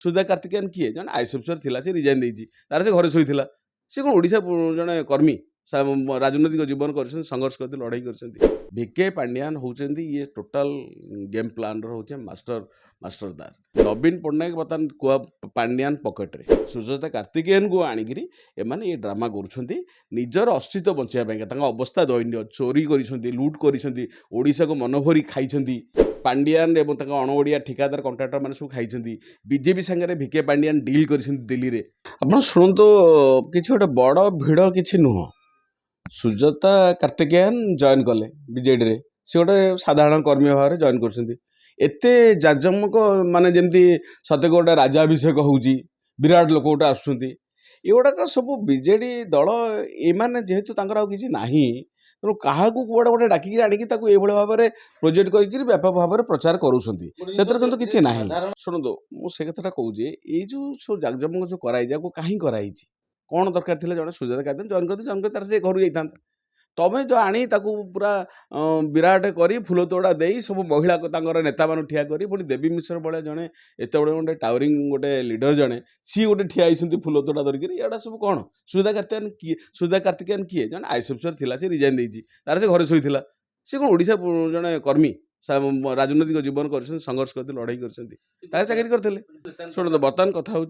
सुधा कार्तिकेयन किए जन आईएसएफसर थिला से रिजाइन देइछि तार से घरे सोइथिला से कोन ओडिशा जने कर्मी राजनैतिक जीवन कर संघर्ष कर लड़ाई कर भिके पांड्यान होचंदी ये टोटल गेम प्लान रो मास्टर मास्टरदार नवीन पट्टनायक बर्तमान कुआ पांड्यान पकेट रे सुजाता कार्तिकेयन को आणिकी एमाने ये ड्रामा करुछंती निजर अस्तित्व बचाइबा अवस्था दैन्य चोरी करिसंती लूट करिसंती ओडिशा को मनभरी खाइछंती पांड्यान एवं अणओडिया ठिकादार कॉन्ट्राक्टर मैंने सब खाई बीजेपी सागर भिके पांड्यान डील कर दिल्ली में आप शुणु कि गोटे बड़ भिड़ कि नुह सुजाता कार्तिकेयन जॉइन कले बीजेडी रे सी गोटे साधारण कर्मी भाव में जॉइन करते जाजमक माने जमती सत्य गोटे राजाभिषेक होउची विराट लोक गोटे आसुँच एगुड़ाक सब बीजेडी दल एमाने जेहेतु किसी नाही तेणु क्या कौड़ा गोटे डाकिक आणिकी भाव में प्रोजेक्ट कर व्यापक भाव में प्रचार करूँ किसी ना शुणु मुझे कथा कहूँ ये जो सब जाकजमक जो कराई कहीं कराई कौन दरकार थी जड़े सुजाता कार्तिकेयन जॉइन कर से घर जाता तमें जो आनी पूरा विराट कर फुल तोड़ा दे सब महिला नेता मान ठिया कर पुणी देवी मिश्र भाया जड़े एत बड़े गोटे टावरिंग गोटे लीडर जड़े सी गोटे ठिया फुल तोड़ा धरिकी यहाँ सब कौन सुधा कार्तिकेयन किए जन आईएसएफसर थिला से रिजाइन देइछि तार से घरे सोइथिला से कोन ओडिशा जड़े कर्मी राजनैतिक जीवन कर संघर्ष कर लड़ाई कर चाकरी करते शुणु बर्तमान कथा हूँ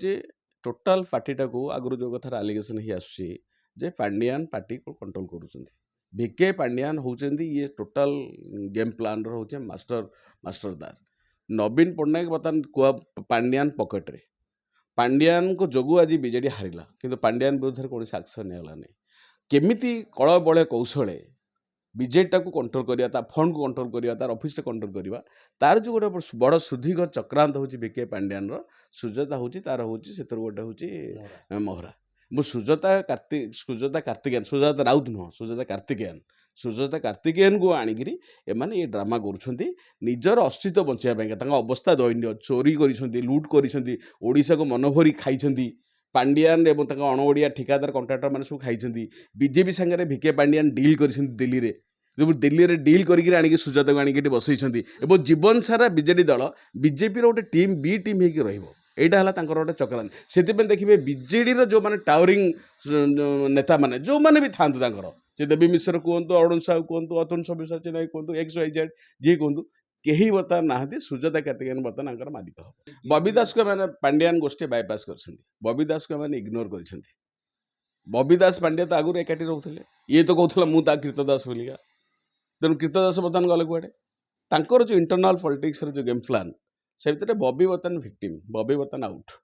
टोटाल पार्टीटा को आगु जो कथार आलिगेसन ही आसुचे पांड्यान पार्टी को कंट्रोल करुँच भिके पांड्यान होचंदी ये टोटाल गेम प्लान रो मास्टरदार नवीन पट्टनायक बर्तमान कुआ पांड्यान पकेट रे पांड्यान को जोगु आज बीजेडी हारिला किंतु पांड्यान विरुद्ध कौन एक्शन नहीं केमिति कल बड़े कौशले बीजेडी को कंट्रोल करवा फंड को कंट्रोल करवा तार ऑफिस को कंट्रोल करवा तार जो गोटे बड़ सुदीर्घ चक्रांत हूँ भिके पांड्यान सुजाता हूँ तार हूँ से गोटे हूँ मोहरा मु सुजाता कार्तिकेयन सुजाता राउत नुह सुजाता कार्तिकेयन को आणिकी एमाने ये ड्रामा करुछंती निजर अस्तित्व बचाइबा अवस्था दैन्य चोरी करिसंती लूट करिसंती ओडिशा को मनभरी खाइछंती पांड्यान एवं अणओडिया ठिकादार कॉन्ट्राक्टर मैंने सब खाई बीजेपी सागर भिके पांड्यान डील कर दिल्ली में दिल्ली में डील करके सुजाता को आणिकी बसई जीवन सारा बीजेडी दल बीजेपी गोटे टीम बी टीम होकर रहिबो एटा हला तांकर गोटे चक्रांत से देखिए बीजेडी जो माने टावरिंग नेता माने जो माने भी था से देवी मिश्र कहतु अरुण साहू कहतु अतुल सब्यसाची नायक कहतु एक्स वाई जेड जी कहतु कहीं बर्तमान ना सुजाता कार्तिकेयन बर्तमान मालिक हम बबी दास को मैंने पांड्यान गोष्ठी बायपास कर बबी दास को मैंने इग्नोर कर बबी दास पांड्या तो आगुरी एकाठी रोते ये तो कहला मुझे कृतदास बोलिका तेणु कृतदास बर्तमान गले कुआडे जो इंटरनाल पॉलिटिक्स जो गेम प्लान से भितर बबी बर्तमान विक्टिम बबी बर्तमान आउट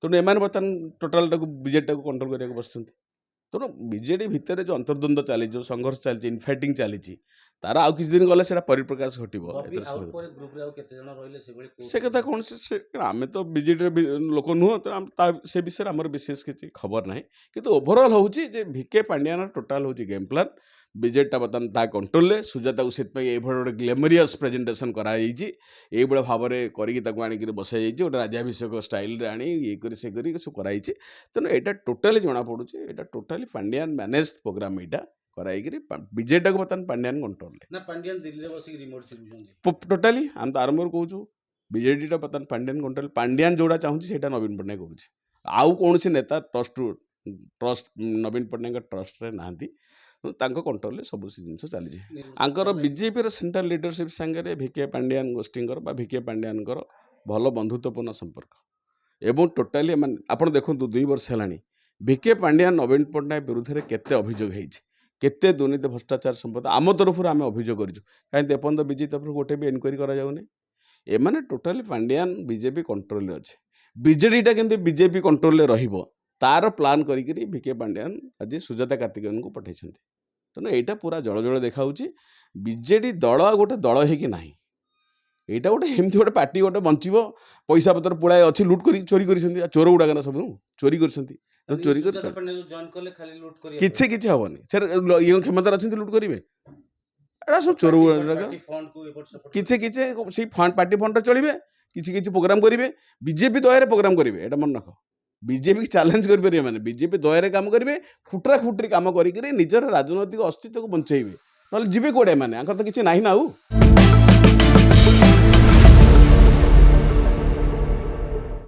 तेणु एम बर्तमान टोटाल बीजेडी को कंट्रोल करने बस तेणु बीजेडी भितर जो अंतर्द्वंद चली जो संघर्ष चली इनफाइटिंग चली तार आउ किसी दिन गले से परिप्रकाश घटो से कथा कौन से आम तो बीजेडी लोक नुह तो से विषय आमर विशेष किसी खबर ना कि ओभरऑल हूँ भिके पांड्यान टोटाल हूँ गेम प्लान बीजेडी बर्तमान ता कंट्रोल सुजाता को से गोटे ग्लेमरियस प्रेजेंटेशन कराई भाव में करके बसाई गोटे राजाभिषेक स्टाइल आनी ये से कराई तेणु यहाँ टोटाली जना पड़ू यहाँ टोटाली पांड्यान मैनेज प्रोग्राम यहाँ कराई बीजेडी को बर्तमान पांड्यान कंट्रोल टोटाली आम तो आरंभ कहूँ बीजेडी बर्तमान पांड्यान कंट्रोल पांड्यान जोड़ा चाहूँ से नवीन पट्टनायक करुँच आउ कौन नेता ट्रस्ट नवीन पट्टनायक ट्रस्ट रे नांती कंट्रोल सब जिन चली आंकर बीजेपी सेंट्रल लीडरशिप सागर भिके पांड्यान गोष्ठी भिके पांड्यान भल बंधुत्वपूर्ण संपर्क एवं टोटाली आप देखो 2 वर्ष है भिके पांड्यान नवीन पट्टनायक विरुद्ध में केते अभियोग केते दुर्नीति भ्रष्टाचार संपद आम तरफ आम अभियोग करूँ कहीं एपर्त बीजेपी तरफ गोटे भी इनक्वारी कराने एमाने टोटाली पांड्यान बीजेपी कंट्रोल अच्छे बीजेडीटा कि बीजेपी कंट्रोल रहिबो तार प्लान करी भिके पांड्यान आज सुजाता कार्तिकेयन को पठे तेणु यहाँ पूरा जल जल देखा बीजेडी दल गोटे दल हो यहाँ गोटे एमती गोटे पार्टी गोटे बंचो पैसा पतर पुड़ाए अच्छी लुट कर चोरी कर चोर गुड़ाक ना सब चोरी कर चोरी किसी हेनी से क्षमता अच्छे लुट करेंगे एटा सब चोर गुड़ाक किसी पार्टी फंड चलिए किसी प्रोग्राम करेंगे बीजेपी दया प्रोग्राम करेंगे एटा मन रख बीजेपी चैलेंज करेंगे मैंने बीजेपी दया काम करेंगे फुटरा फुटरी काम करेंगे निजर राजनैतिक अस्तित्व को बंचेबे ना जी कौड़े मैंने तो किसी ना ना।